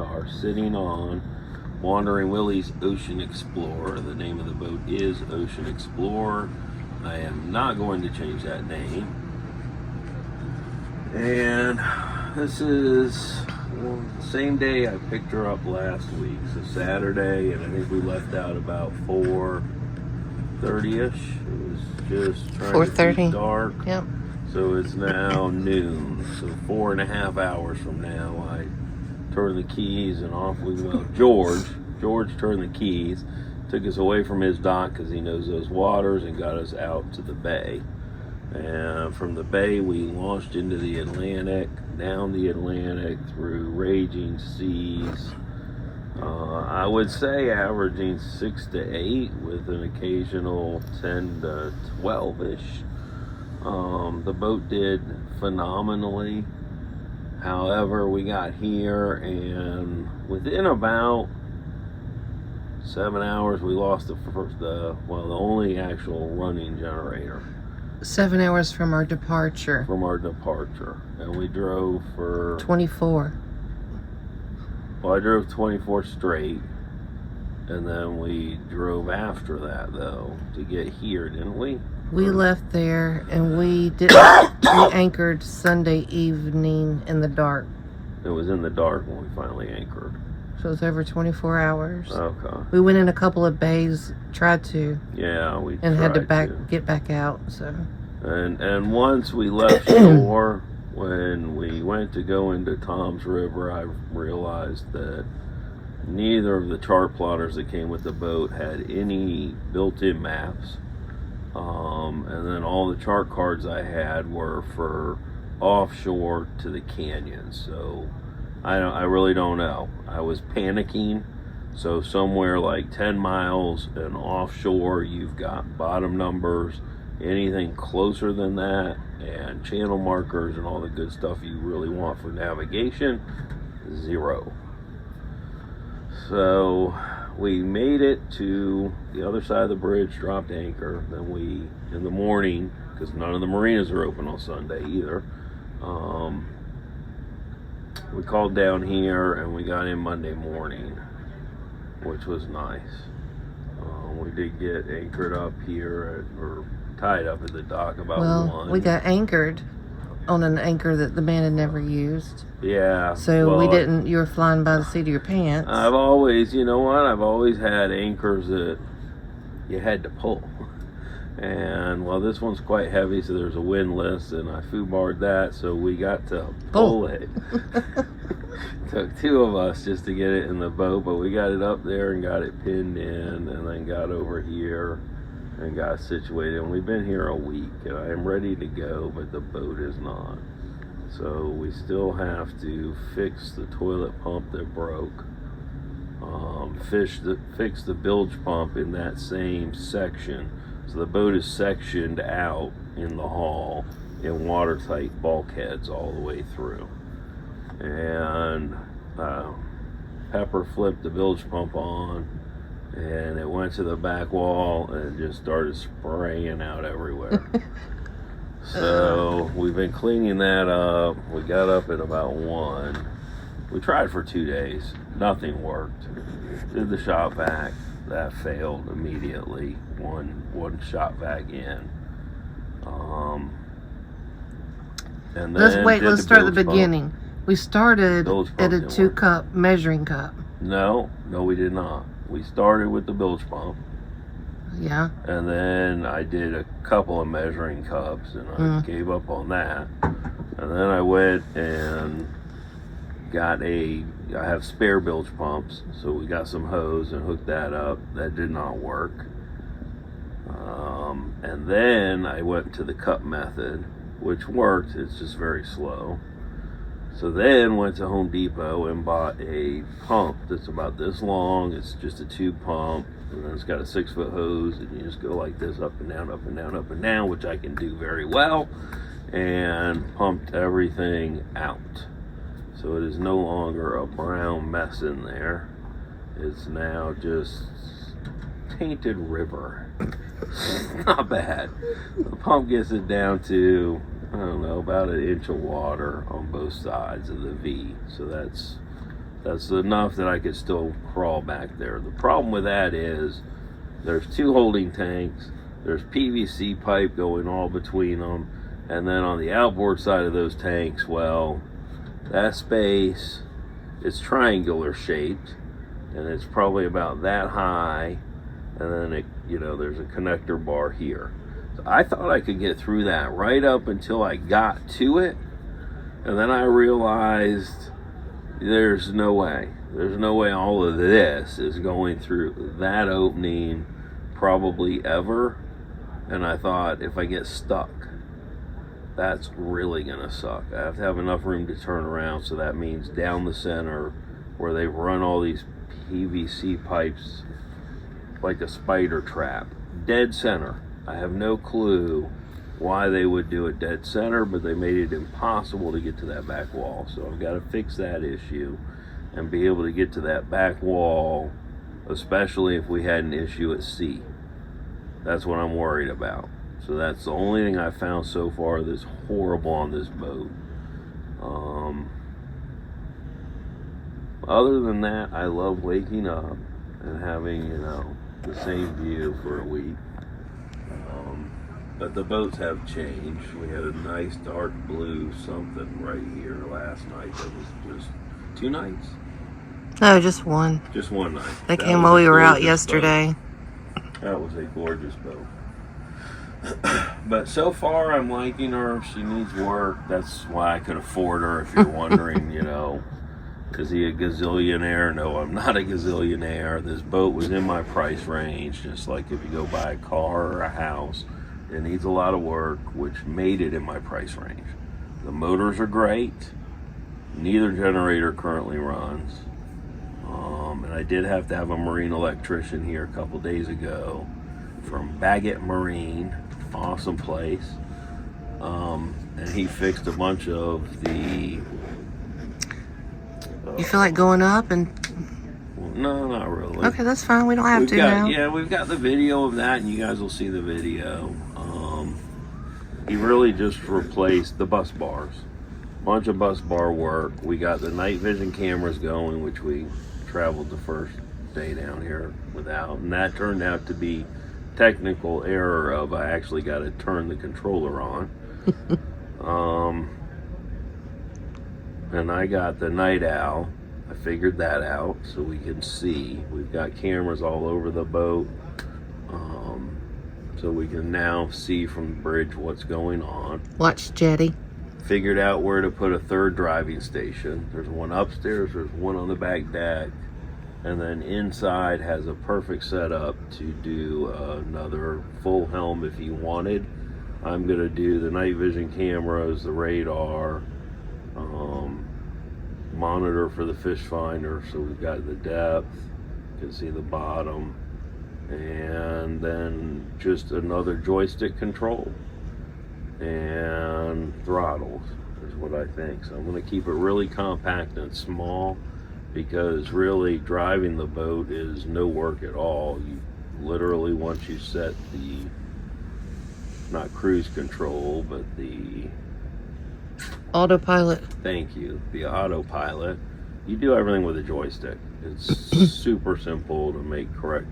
are sitting on Wandering Willy's Ocean Explorer. The name of the boat is Ocean Explorer. I am not going to change that name. And this is the same day I picked her up last week, so Saturday, and I think we left out about 4:30ish. It was just trying 4:30. to be dark. Yep. So it's now noon. So 4.5 hours from now, I turn the keys and off we go. George turned the keys, took us away from his dock because he knows those waters, and got us out to the bay. And from the bay, we launched into the Atlantic, down the Atlantic through raging seas. I would say averaging 6 to 8 with an occasional 10 to 12-ish. The boat did phenomenally. However, we got here, and within about 7 hours, we lost the only actual running generator. 7 hours from our departure. And we drove for 24. Well, I drove 24 straight, and then we drove after that, though, to get here, didn't we? We left there, and we anchored Sunday evening in the dark. It was in the dark when we finally anchored. So it was over 24 hours. Okay. We went in a couple of bays, tried to. Yeah, we and had to tried get back out. So. And once we left shore, when we went to go into Tom's River, I realized that neither of the chart plotters that came with the boat had any built-in maps. And then all the chart cards I had were for offshore to the canyon. So I really don't know. I was panicking. So somewhere like 10 miles and offshore, you've got bottom numbers. Anything closer than that, and channel markers and all the good stuff you really want for navigation, 0. So we made it to the other side of the bridge, dropped anchor. Then we, in the morning, because none of the marinas are open on Sunday either, we called down here and we got in Monday morning, which was nice. We did get anchored up here or tied up at the dock about 1. We got anchored on an anchor that the man had never used. Yeah. So we didn't. You were flying by the seat of your pants. I've always had anchors that you had to pull. And this one's quite heavy, so there's a windlass, and I foobarred that, so we got to pull it. Took 2 of us just to get it in the boat, but we got it up there and got it pinned in, and then got over here and got situated. And we've been here a week, and I am ready to go, but the boat is not. So we still have to fix the toilet pump that broke, fix the bilge pump in that same section. So the boat is sectioned out in the hull in watertight bulkheads all the way through. And Pepper flipped the bilge pump on, and it went to the back wall and just started spraying out everywhere. So we've been cleaning that up. We got up at about 1. We tried for 2 days. Nothing worked. Did the shop vac. That failed immediately. One shop vac in. And then let's start at the beginning. We started at a 2-cup measuring cup. No, we did not. We started with the bilge pump. Yeah. And then I did a couple of measuring cups, and I gave up on that. And then I went and got I have spare bilge pumps, so we got some hose and hooked that up. That did not work. And then I went to the cup method, which worked. It's just very slow. So then went to Home Depot and bought a pump that's about this long. It's just a tube pump, and then it's got a 6-foot hose, and you just go like this, up and down, up and down, up and down, which I can do very well, and pumped everything out. So it is no longer a brown mess in there. It's now just tainted river. Not bad. The pump gets it down to, I don't know, about 1 inch of water on both sides of the V. So that's That's enough that I could still crawl back there. The problem with that is there's 2 holding tanks, there's PVC pipe going all between them, and then on the outboard side of those tanks, well, that space is triangular shaped, and it's probably about that high, and then it, there's a connector bar here. So I thought I could get through that right up until I got to it, and then I realized there's no way. There's no way all of this is going through that opening probably ever. And I thought, if I get stuck, that's really gonna suck. I have to have enough room to turn around, so that means down the center where they run all these PVC pipes like a spider trap. Dead center. I have no clue why they would do it dead center, but they made it impossible to get to that back wall. So I've got to fix that issue and be able to get to that back wall, especially if we had an issue at sea. That's what I'm worried about. So that's the only thing I found so far that's horrible on this boat. Other than that, I love waking up and having, the same view for a week. But the boats have changed. We had a nice dark blue something right here last night. That was just 2 nights. No, just one. Just one night. They came while we were out yesterday. Boat. That was a gorgeous boat. But so far, I'm liking her. She needs work. That's why I could afford her. If you're wondering, is he a gazillionaire? No, I'm not a gazillionaire. This boat was in my price range. Just like if you go buy a car or a house, it needs a lot of work, which made it in my price range. The motors are great. Neither generator currently runs. And I did have to have a marine electrician here a couple days ago from Baggett Marine. Awesome place. And he fixed a bunch of the... You feel like going up and... No, not really. Okay, that's fine. We don't have to now. Yeah, we've got the video of that, and you guys will see the video. He really just replaced the bus bars. Bunch of bus bar work. We got the night vision cameras going, which we traveled the first day down here without. And that turned out to be technical error of I actually got to turn the controller on. And I got the night owl. I figured that out so we can see. We've got cameras all over the boat. So we can now see from the bridge what's going on. Watch Jetty. Figured out where to put a 3rd driving station. There's one upstairs, there's one on the back deck, and then inside has a perfect setup to do another full helm if you wanted. I'm gonna do the night vision cameras, the radar, monitor for the fish finder, so we've got the depth, you can see the bottom, and then just another joystick control and throttles is what I think. So I'm going to keep it really compact and small, because really driving the boat is no work at all. You literally, once you set the, not cruise control, but the autopilot. Thank you. The autopilot. You do everything with a joystick. It's super simple to make correct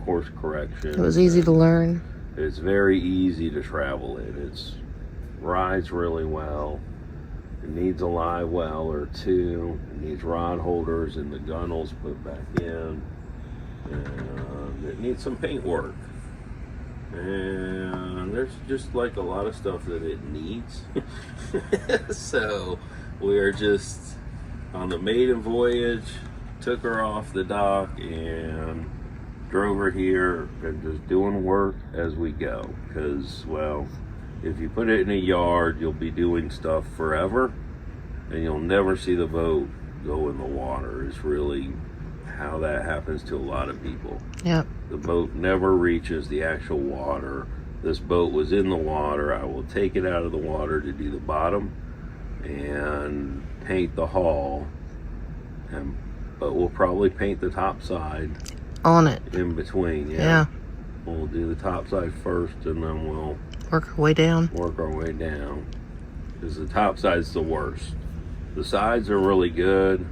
course correction. It was easy to learn. It's very easy to travel in. It's rides really well. It needs a live well or 2. It needs rod holders and the gunnels put back in. And it needs some paint work. And there's just like a lot of stuff that it needs. So we are just on the maiden voyage, took her off the dock and drove her here and just doing work as we go. Because, well, if you put it in a yard, you'll be doing stuff forever and you'll never see the boat go in the water. It's really how that happens to a lot of people. Yep. The boat never reaches the actual water. This boat was in the water. I will take it out of the water to do the bottom and paint the hull, but we'll probably paint the top side on it in between. Yeah. We'll do the top side first and then we'll work our way down. Because the top side's the worst. The sides are really good.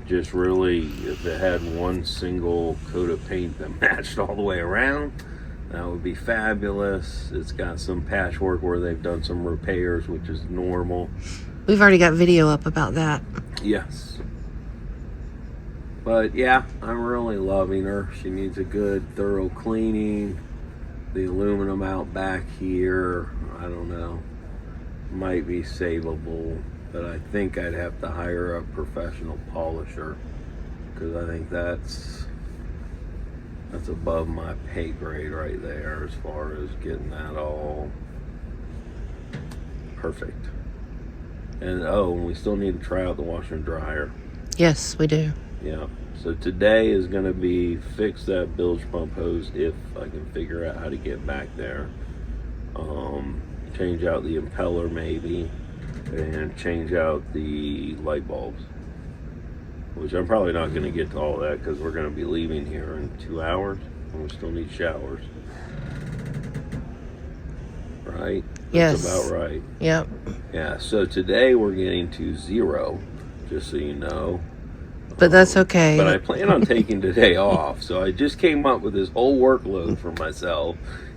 just really, if it had one single coat of paint that matched all the way around, that would be fabulous. It's got some patchwork where they've done some repairs, which is normal. We've already got video up about that. Yes. But yeah, I'm really loving her. She needs a good, thorough cleaning. The aluminum out back here, I don't know, might be savable, but I think I'd have to hire a professional polisher, because I think that's above my pay grade right there as far as getting that all perfect. And we still need to try out the washer and dryer. Yes, we do. Yeah. So today is going to be fix that bilge pump hose if I can figure out how to get back there. Change out the impeller maybe, and change out the light bulbs. Which I'm probably not going to get to all that because we're going to be leaving here in 2 hours, and we still need showers. Right? Yes. That's about right. Yep. Yeah. So today we're getting to 0, just so you know. But that's okay. But I plan on taking today off, so I just came up with this whole workload for myself,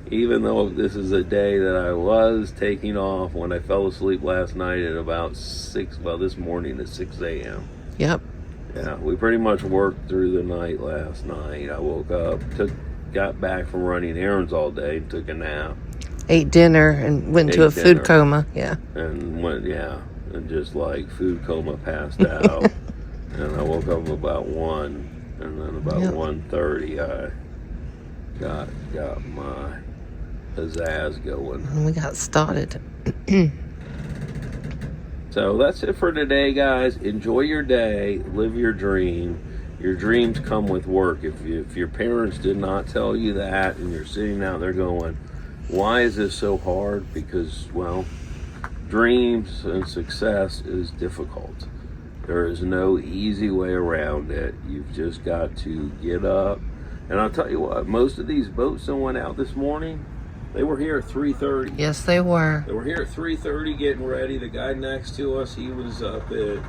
even though this is a day that I was taking off when I fell asleep last night at about 6, this morning at 6 a.m. Yep. Yeah, we pretty much worked through the night last night. I woke up, got back from running errands all day, took a nap. Ate dinner and went to a food coma. Yeah. And and just like food coma, passed out. And I woke up about 1, and then about 1:30 I got my pizzazz going. And we got started. So that's it for today, guys. Enjoy your day. Live your dream. Your dreams come with work. If your parents did not tell you that, and you're sitting out there going, why is this so hard? Because, dreams and success is difficult. There is no easy way around it. You've just got to get up. And I'll tell you what, most of these boats that went out this morning, they were here at 3:30. Yes, they were. They were here at 3:30 getting ready. The guy next to us, he was up at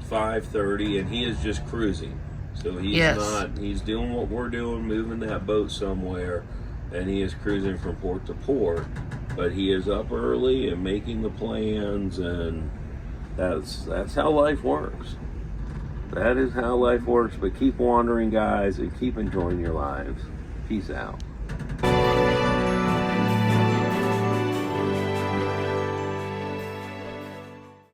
5:30, and he is just cruising. So he's doing what we're doing, moving that boat somewhere, and he is cruising from port to port. But he is up early and making the plans, and that's how life works. That is how life works. But keep wandering, guys, and keep enjoying your lives. Peace out.